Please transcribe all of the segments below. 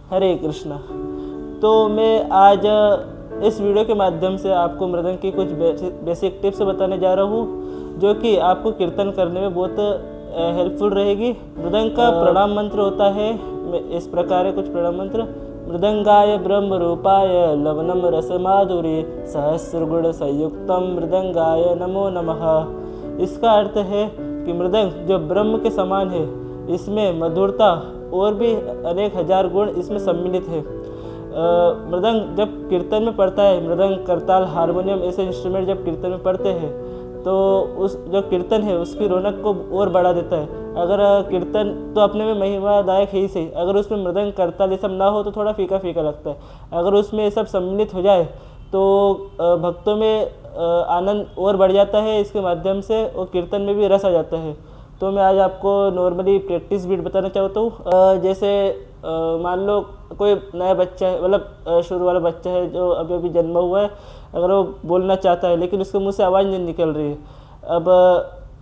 हरे कृष्णा। तो मैं आज इस वीडियो के माध्यम से आपको मृदंग की कुछ बेसिक टिप्स बताने जा रहा हूँ, जो कि आपको कीर्तन करने में बहुत हेल्पफुल रहेगी। मृदंग का प्रणाम मंत्र होता है इस प्रकार है, कुछ प्रणाम मंत्र। मृदंगाय ब्रह्म रूपाय लवनम रसमाधुरी सहस्रगुण संयुक्तम मृदंगाय नमो नमः। इसका अर्थ है कि मृदंग जो ब्रह्म के समान है, इसमें मधुरता और भी अनेक हजार गुण इसमें सम्मिलित है। मृदंग जब कीर्तन में पढ़ता है, मृदंग, करताल, हारमोनियम ऐसे इंस्ट्रूमेंट जब कीर्तन में पढ़ते हैं तो उस जो कीर्तन है उसकी रौनक को और बढ़ा देता है। अगर कीर्तन तो अपने में महिमादायक है ही सही, अगर उसमें मृदंग, करताल ये सब ना हो तो थोड़ा फीका फीका लगता है। अगर उसमें ये सब सम्मिलित हो जाए तो भक्तों में आनंद और बढ़ जाता है इसके माध्यम से, और कीर्तन में भी रस आ जाता है। तो मैं आज आपको नॉर्मली प्रैक्टिस बीट बताना चाहता हूँ। जैसे मान लो कोई नया बच्चा है, मतलब शुरू वाला बच्चा है जो अभी अभी जन्मा हुआ है, अगर वो बोलना चाहता है लेकिन उसके मुंह से आवाज़ नहीं निकल रही है। अब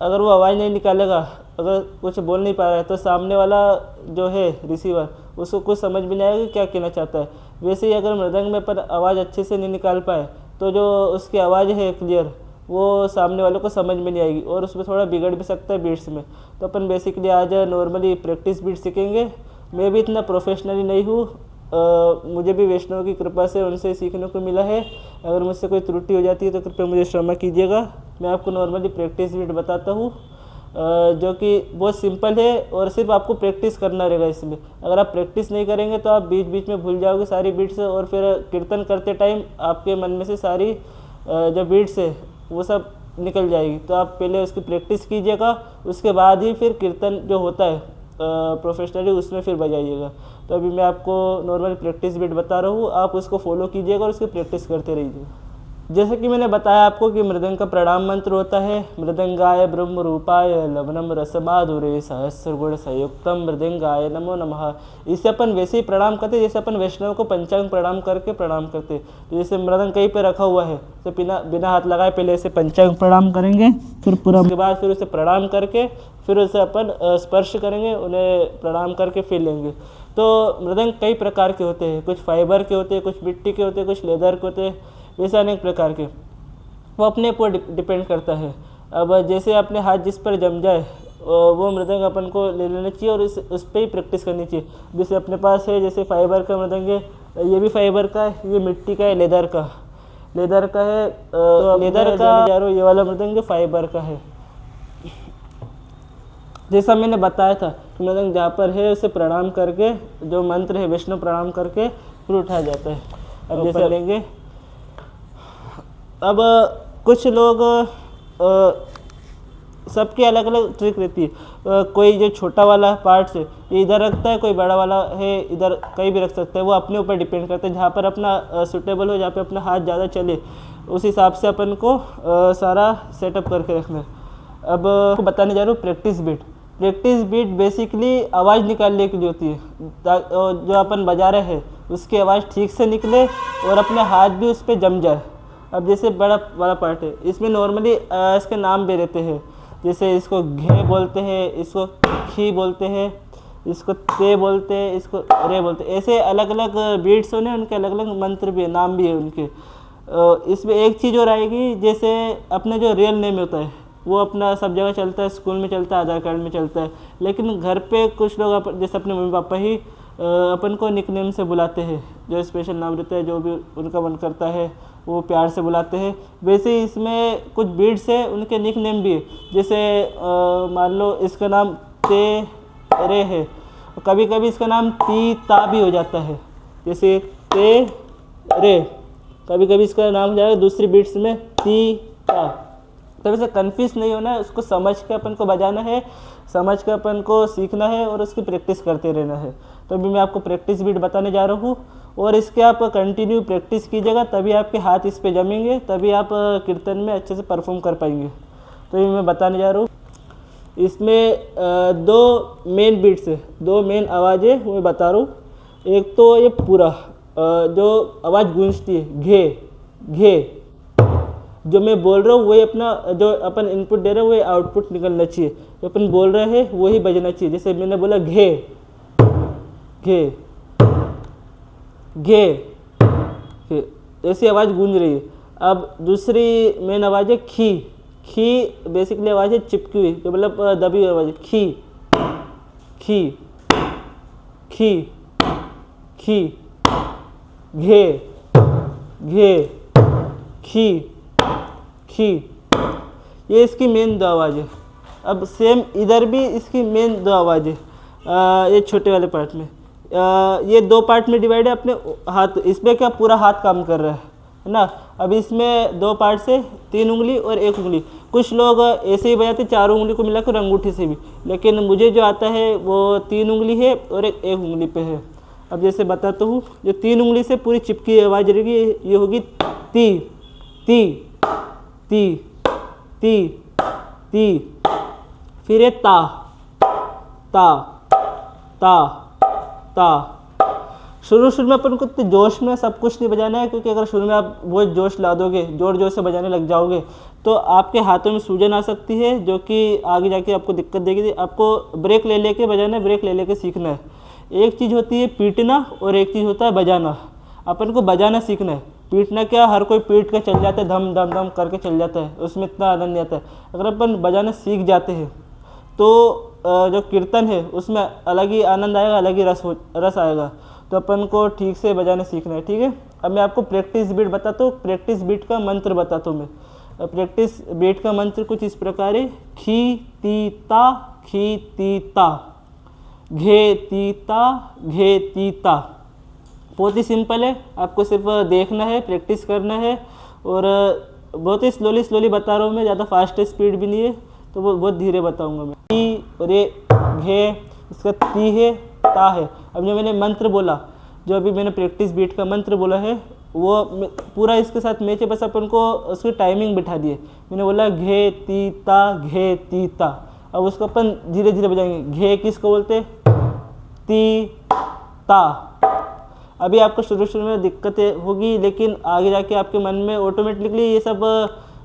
अगर वो आवाज़ नहीं निकालेगा, अगर कुछ बोल नहीं पा रहा है, तो सामने वाला जो है रिसीवर, उसको कुछ समझ में नहीं आएगा क्या कहना चाहता है। वैसे ही अगर मृदंग में पर आवाज़ अच्छे से नहीं निकाल पाए तो जो उसकी आवाज़ है क्लियर, वो सामने वालों को समझ में नहीं आएगी और उसमें थोड़ा बिगड़ भी सकता है बीट्स में। तो अपन बेसिकली आज नॉर्मली प्रैक्टिस बीट सीखेंगे। मैं भी इतना प्रोफेशनली नहीं हूँ, मुझे भी वैष्णव की कृपा से उनसे सीखने को मिला है। अगर मुझसे कोई त्रुटि हो जाती है तो कृपया मुझे क्षमा कीजिएगा। मैं आपको नॉर्मली प्रैक्टिस बीट बताता हूँ, जो कि बहुत सिंपल है और सिर्फ आपको प्रैक्टिस करना रहेगा इसमें। अगर आप प्रैक्टिस नहीं करेंगे तो आप बीच बीच में भूल जाओगे सारी बीट्स, और फिर कीर्तन करते टाइम आपके मन में से सारी जो बीट्स है वो सब निकल जाएगी। तो आप पहले उसकी प्रैक्टिस कीजिएगा, उसके बाद ही फिर कीर्तन जो होता है प्रोफेशनली उसमें फिर बजाइएगा। तो अभी मैं आपको नॉर्मल प्रैक्टिस बीट बता रहा हूँ, आप उसको फॉलो कीजिएगा और उसकी प्रैक्टिस करते रहिए। जैसे कि मैंने बताया आपको कि मृदंग का प्रणाम मंत्र होता है मृदंगाय ब्रह्म रूपाय लवनम रसमाधुरे सहस्रगुण संयुक्तम मृदंगाय नमो नमः। इससे अपन वैसे ही प्रणाम करते जैसे अपन वैष्णव को पंचांग प्रणाम करके प्रणाम करते। तो जैसे मृदंग कहीं पे रखा हुआ है तो बिना हाथ लगाए पहले ऐसे पंचांग प्रणाम करेंगे, फिर पूरा उसके बाद फिर उसे प्रणाम करके फिर उसे अपन स्पर्श करेंगे, उन्हें प्रणाम करके फिर लेंगे। तो मृदंग कई प्रकार के होते हैं, कुछ फाइबर के होते हैं, कुछ मिट्टी के होते हैं, कुछ लेदर के होते हैं, वैसे अनेक प्रकार के, वो अपने ऊपर डिपेंड करता है। अब जैसे अपने हाथ जिस पर जम जाए वो मृदंग अपन को ले लेना चाहिए और उस पर ही प्रैक्टिस करनी चाहिए। जैसे अपने पास है, जैसे फाइबर का मृदंग है, ये भी फाइबर का है, ये मिट्टी का है, लेदर का है। तो लेदर का ये वाला मृदंग जो फाइबर का है, जैसा मैंने बताया था कि मृदंग जहाँ पर है उसे प्रणाम करके, जो मंत्र है विष्णु प्रणाम करके फिर उठाया जाता है। अब जैसे लेंगे, अब कुछ लोग सबकी अलग अलग ट्रिक रहती है। कोई जो छोटा वाला पार्ट से ये इधर रखता है, कोई बड़ा वाला है इधर कहीं भी रख सकता है, वो अपने ऊपर डिपेंड करता है। जहाँ पर अपना सूटेबल हो, जहाँ पे अपना हाथ ज़्यादा चले, उस हिसाब से अपन को सारा सेटअप करके रखना है। अब आपको बताने जा रहा हूँ practice beat. Practice beat basically आवाज़ निकालने के लिए होती है, जो अपन बजा रहे हैं उसकी आवाज़ ठीक से निकले और अपने हाथ भी उस पर जम जाए। अब जैसे बड़ा वाला पार्ट है, इसमें नॉर्मली इसके नाम भी रहते हैं। जैसे इसको घे बोलते हैं, इसको खी बोलते हैं, इसको ते बोलते हैं, इसको रे बोलते हैं। ऐसे अलग अलग बीट्स होने, उनके अलग अलग मंत्र भी है, नाम भी है उनके। इसमें एक चीज़ और आएगी, जैसे अपना जो रियल नेम होता है वो अपना सब जगह चलता है, स्कूल में चलता है, आधार कार्ड में चलता है, लेकिन घर पे कुछ लोग जैसे अपने मम्मी पापा ही अपन को निक नेम से बुलाते हैं, जो स्पेशल नाम रहता है, जो भी उनका मन करता है वो प्यार से बुलाते हैं। वैसे ही इसमें कुछ बीट्स है, उनके निक नेम भी है। जैसे मान लो इसका नाम ते रे है, कभी कभी इसका नाम ती ता भी हो जाता है। जैसे ते रे, कभी कभी इसका नाम हो जाएगा दूसरी बीट्स में ती ता। तो वैसे कन्फ्यूज नहीं होना है, उसको समझ के अपन को बजाना है, समझ के अपन को सीखना है और उसकी प्रैक्टिस करते रहना है। तो अभी मैं आपको प्रैक्टिस बीट बताने जा रहा हूँ, और इसके आप कंटिन्यू प्रैक्टिस कीजिएगा, तभी आपके हाथ इस पे जमेंगे, तभी आप कीर्तन में अच्छे से परफॉर्म कर पाएंगे। तो ये मैं बताने जा रहा हूँ। इसमें दो मेन बीट्स है, दो मेन आवाज़ें वो मैं बता रहा हूँ। एक तो ये पूरा जो आवाज़ गूंजती है, घे घे, जो मैं बोल रहा हूँ वही अपना, जो अपन इनपुट दे रहे हैं वही आउटपुट निकलना चाहिए। जो अपन बोल रहे हैं वही बजना चाहिए। जैसे मैंने बोला घे घे, घे, ऐसी आवाज़ गूंज रही है। अब दूसरी मेन आवाज़ है खी। खी बेसिकली आवाज़ है चिपकी हुई, जो मतलब दबी हुई आवाज़ है। खी खी खी खी, घे घे, खी खी, ये इसकी मेन दो आवाज़ है। अब सेम इधर भी इसकी मेन दो आवाज़ है, ये छोटे वाले पार्ट में। ये दो पार्ट में डिवाइड है अपने हाथ, इसमें क्या पूरा हाथ काम कर रहा है ना। अब इसमें दो पार्ट से 3 उंगली और 1 उंगली। कुछ लोग ऐसे ही बजाते 4 उंगली को मिलाकर अंगूठी से भी, लेकिन मुझे जो आता है वो 3 उंगली है और एक उंगली पे है। अब जैसे बताता हूँ, जो 3 उंगली से पूरी चिपकी आवाज़ रहेगी ये होगी ती ती ती ती ती। फिर है ता ता ता ता। शुरू में अपन को इतने जोश में सब कुछ नहीं बजाना है, क्योंकि अगर शुरू में आप बहुत जोश ला दोगे, जोर जोर से बजाने लग जाओगे, तो आपके हाथों में सूजन आ सकती है, जो कि आगे जाके आपको दिक्कत देगी। आपको ब्रेक ले लेके बजाना है, ब्रेक ले लेके सीखना है। एक चीज़ होती है पीटना और एक चीज़ होता है बजाना। अपन को बजाना सीखना है। पीटना क्या, हर कोई पीट के चल जाता है, धम धम धम करके चल जाता है, उसमें इतना आनंद नहीं आता है। अगर अपन बजाना सीख जाते हैं तो जो कीर्तन है उसमें अलग ही आनंद आएगा, अलग ही रस आएगा। तो अपन को ठीक से बजाना सीखना है, ठीक है। अब मैं आपको प्रैक्टिस बीट बताता हूँ, प्रैक्टिस बीट का मंत्र बताता हूँ मैं। प्रैक्टिस बीट का मंत्र कुछ इस प्रकार है, खी ती ता खी ती ता, घे ती ता घे ती ता। बहुत ही सिंपल है, आपको सिर्फ देखना है, प्रैक्टिस करना है। और बहुत ही स्लोली बता रहा हूँ मैं, ज़्यादा फास्ट स्पीड भी नहीं है, तो वो बहुत धीरे बताऊँगा मैं। ती और ये घे, इसका ती है, ता है। अब जो मैंने मंत्र बोला, जो अभी मैंने प्रैक्टिस बीट का मंत्र बोला है, वो पूरा इसके साथ मैच है, बस अपन को उसकी टाइमिंग बिठा दी है। मैंने बोला घे ती ता घे ती ता। अब उसको अपन धीरे धीरे बजाएंगे। घे किसको बोलते, ती ता। अभी आपको शुरू में दिक्कतें होगी, लेकिन आगे जाके आपके मन में ऑटोमेटिकली ये सब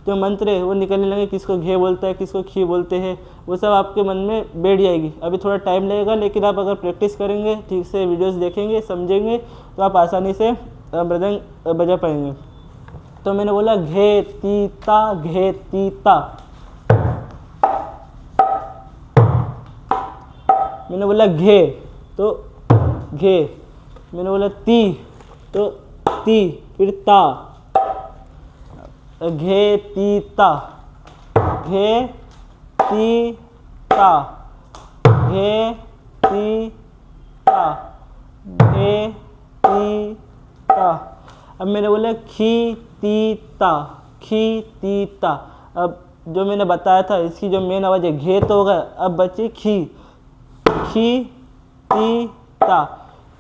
जो मंत्र है वो निकलने लगे। किसको घे बोलता है, किसको खी बोलते हैं, वो सब आपके मन में बैठ जाएगी। अभी थोड़ा टाइम लगेगा, लेकिन आप अगर प्रैक्टिस करेंगे, ठीक से वीडियोस देखेंगे, समझेंगे, तो आप आसानी से मृदंग बजा पाएंगे। तो मैंने बोला घे ती ता घे ती ता। मैंने बोला घे तो घे, मैंने बोला ती तो ती, फिर ता, घे ती ता घे ती ता घे ती ता घे ती ता। अब मैंने बोला खी ती ता खी ती ता। अब जो मैंने बताया था, इसकी जो मेन आवाज़ है घे तो होगा, अब बची खी, खी ती ता।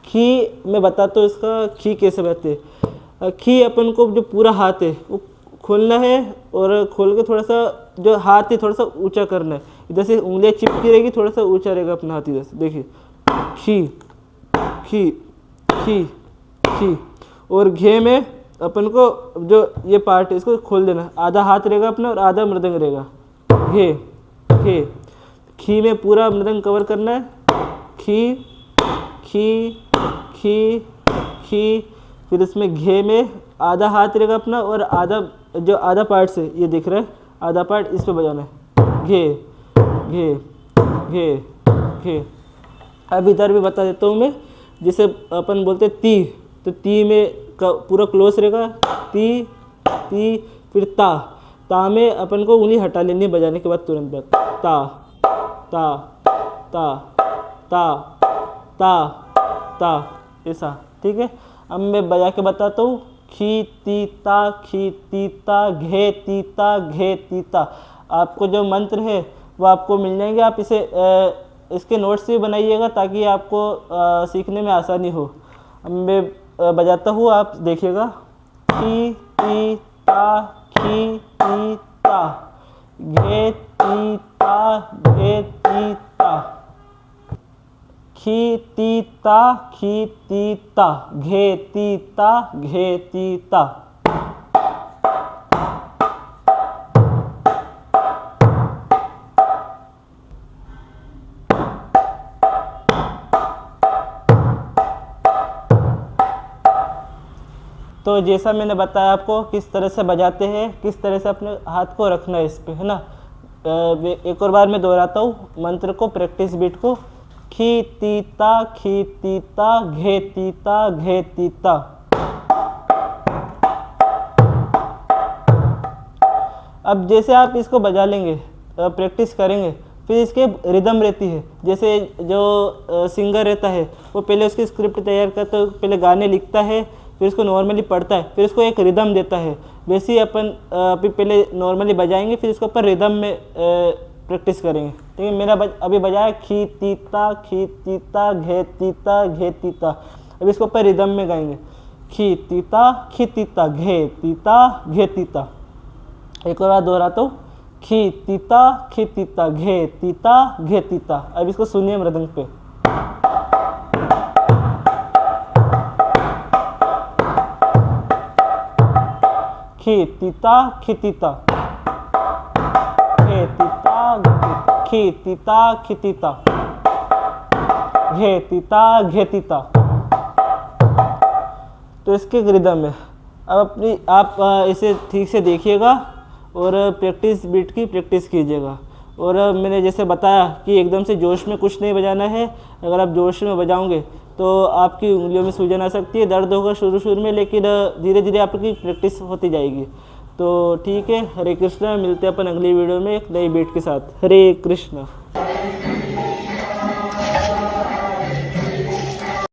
खी मैं बताता हूँ इसका खी कैसे बजते हैं। खी अपन को जो पूरा हाथ है वो खोलना है, और खोल के थोड़ा सा जो हाथ है थोड़ा सा ऊंचा करना है। इधर से उंगलियां चिपकी रहेगी, थोड़ा सा ऊंचा रहेगा अपना हाथ इधर से। देखिए खी खी खी खी। और घे में अपन को जो ये पार्ट है इसको खोल देना, आधा हाथ रहेगा अपना और आधा मृदंग रहेगा। घे घे। खी में पूरा मृदंग कवर करना है, खी खी खी खी। फिर इसमें घे में आधा हाथ रहेगा अपना, और आधा जो आधा पार्ट से ये दिख रहा है, आधा पार्ट इस पे बजाना है। घे घे घे घे। अब इधर भी बता देता हूँ मैं। जैसे अपन बोलते ती, तो ती में पूरा क्लोज रहेगा, ती ती। फिर ता, ता में अपन को उंगली हटा लेनी है बजाने के बाद तुरंत बाद। ता ता ता ता ता ता, ऐसा, ठीक है। अब मैं बजा के बताता हूँ। खी ती ता खी ती ता घे ती ता घे ती ता। आपको जो मंत्र है वो आपको मिल जाएंगे। आप इसे इसके नोट्स भी बनाइएगा, ताकि आपको सीखने में आसानी हो। अब मैं बजाता हूँ, आप देखिएगा। खी ती ता खी ती ता घे ती ता घे ती ता खी ती ता खी ती ता घे ती ता घे ती ता। तो जैसा मैंने बताया आपको किस तरह से बजाते हैं, किस तरह से अपने हाथ को रखना है इस पे, है ना। एक और बार मैं दोहराता हूँ मंत्र को, प्रैक्टिस बीट को। खी तीता घे तीता। अब जैसे आप इसको बजा लेंगे, प्रैक्टिस करेंगे, फिर इसके रिदम रहती है। जैसे जो सिंगर रहता है वो पहले उसकी स्क्रिप्ट तैयार करता है, पहले गाने लिखता है, फिर उसको नॉर्मली पढ़ता है, फिर उसको एक रिदम देता है। वैसे ही अपन अभी पहले नॉर्मली बजाएंगे, फिर इसके ऊपर रिदम में प्रैक्टिस करेंगे। ठीक है, मेरा अभी बजाया खी तीता घे तीता। अब इसके ऊपर रिदम में गाएंगे, खी तीता घे तीता। एक और बार दोहराता हूँ, खी तीता घे तीता। अब इसको सुनिए मृदंग पे। खी तीता घे तीता, खी तीता घे तीता। तो इसके रिदम है। अब आप इसे ठीक से देखिएगा और प्रैक्टिस बीट की प्रैक्टिस कीजिएगा। और मैंने जैसे बताया कि एकदम से जोश में कुछ नहीं बजाना है। अगर आप जोश में बजाओगे तो आपकी उंगलियों में सूजन आ सकती है, दर्द होगा शुरू में, लेकिन धीरे धीरे आपकी प्रैक्टिस होती जाएगी। तो ठीक है, हरे कृष्णा। मिलते हैं अपन अगली वीडियो में एक नई बीट के साथ। हरे कृष्णा।